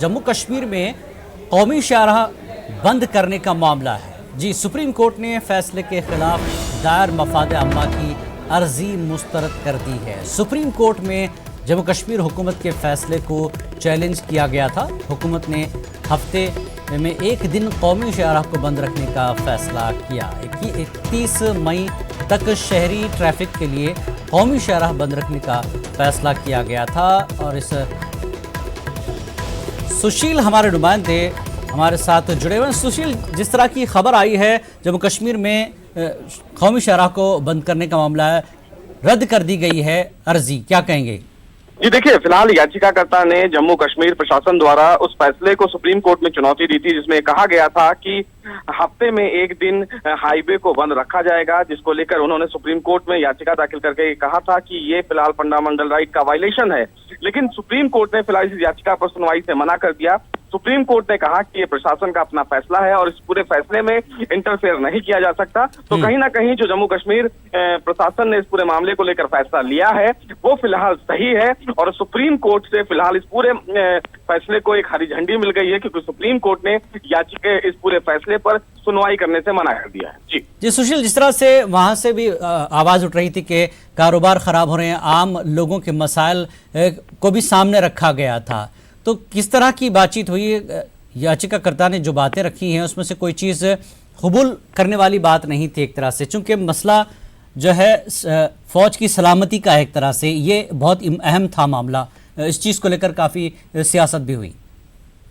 जम्मू कश्मीर में कौमी शाहराह बंद करने का मामला है। जी, सुप्रीम कोर्ट ने फैसले के खिलाफ दायर मफाद अम्मा की अर्जी मुस्तरद कर दी है। सुप्रीम कोर्ट में जम्मू कश्मीर हुकूमत के फैसले को चैलेंज किया गया था। हुकूमत ने हफ्ते में एक दिन कौमी शाहराह को बंद रखने का फैसला किया। 31 मई तक शहरी ट्रैफिक के लिए कौमी शाहराह बंद रखने का फैसला किया गया था। और इस सुशील हमारे नुमाइंदे हमारे साथ जुड़े हुए हैं। सुशील, जिस तरह की खबर आई है जम्मू कश्मीर में कौमी शाहराह को बंद करने का मामला है, रद्द कर दी गई है अर्जी, क्या कहेंगे? जी देखिए, फिलहाल याचिकाकर्ता ने जम्मू कश्मीर प्रशासन द्वारा उस फैसले को सुप्रीम कोर्ट में चुनौती दी थी जिसमें कहा गया था कि हफ्ते में एक दिन हाईवे को बंद रखा जाएगा, जिसको लेकर उन्होंने सुप्रीम कोर्ट में याचिका दाखिल करके कहा था कि ये फिलहाल फंडामेंटल राइट का वायलेशन है। लेकिन सुप्रीम कोर्ट ने फिलहाल इस याचिका पर सुनवाई से मना कर दिया। सुप्रीम कोर्ट ने कहा कि ये प्रशासन का अपना फैसला है और इस पूरे फैसले में इंटरफेयर नहीं किया जा सकता। तो कहीं ना कहीं जो जम्मू कश्मीर प्रशासन ने इस पूरे मामले को लेकर फैसला लिया है वो फिलहाल सही है और सुप्रीम कोर्ट से फिलहाल इस पूरे फैसले को एक हरी झंडी मिल गई है, क्योंकि सुप्रीम कोर्ट ने याचिका इस पूरे फैसले पर सुनवाई करने से मना कर दिया है। जी सुशील, जिस तरह से वहां से भी आवाज उठ रही थी कि कारोबार खराब हो रहे हैं, आम लोगों के मसाइल को भी सामने रखा गया था, तो किस तरह की बातचीत हुई? याचिकाकर्ता ने जो बातें रखी हैं उसमें से कोई चीज़ कबूल करने वाली बात नहीं थी एक तरह से, चूंकि मसला जो है फौज की सलामती का एक तरह से ये बहुत अहम था मामला। इस चीज़ को लेकर काफ़ी सियासत भी हुई।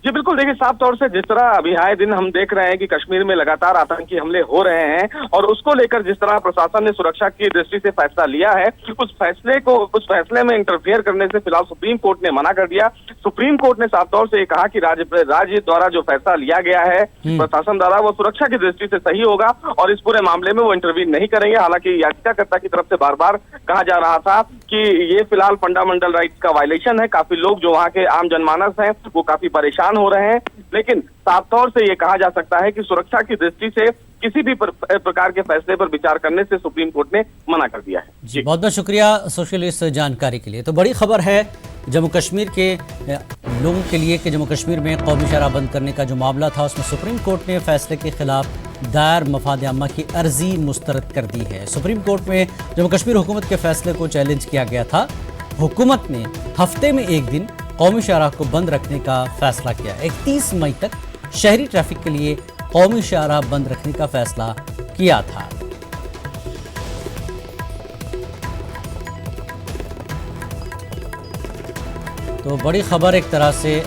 जी बिल्कुल, देखिए साफ तौर से जिस तरह अभी आए दिन हम देख रहे हैं कि कश्मीर में लगातार आतंकी हमले हो रहे हैं और उसको लेकर जिस तरह प्रशासन ने सुरक्षा की दृष्टि से फैसला लिया है, उस फैसले में इंटरफेयर करने से फिलहाल सुप्रीम कोर्ट ने मना कर दिया। सुप्रीम कोर्ट ने साफ तौर से कहा कि राज्य द्वारा जो फैसला लिया गया है प्रशासन द्वारा वो सुरक्षा की दृष्टि से सही होगा और इस पूरे मामले में वो इंटरवीन नहीं करेंगे। हालांकि याचिकाकर्ता की तरफ से बार बार कहा जा रहा था कि ये फिलहाल फंडामेंटल राइट्स का वायलेशन है। काफी लोग जो वहाँ के आम जनमानस हैं वो काफी परेशान हो रहे हैं, लेकिन साफ तौर से ये कहा जा सकता है कि सुरक्षा की दृष्टि से किसी भी प्रकार के फैसले पर विचार करने से सुप्रीम कोर्ट ने मना कर दिया है। जी बहुत बहुत शुक्रिया सुशील इस जानकारी के लिए। तो बड़ी खबर है जम्मू कश्मीर के लोगों के लिए कि जम्मू कश्मीर में कौमी शाहराह बंद करने का जो मामला था उसमें सुप्रीम कोर्ट ने फैसले के खिलाफ दायर मफाद अम्मा की अर्जी मुस्तरद कर दी है। सुप्रीम कोर्ट में जम्मू कश्मीर हुकूमत के फैसले को चैलेंज किया गया था। हुकूमत ने हफ्ते में एक दिन कौमी शाहराह को बंद रखने का फैसला किया। 31 मई तक शहरी ट्रैफिक के लिए कौमी शाहराह बंद रखने का फैसला किया था। तो बड़ी खबर एक तरह से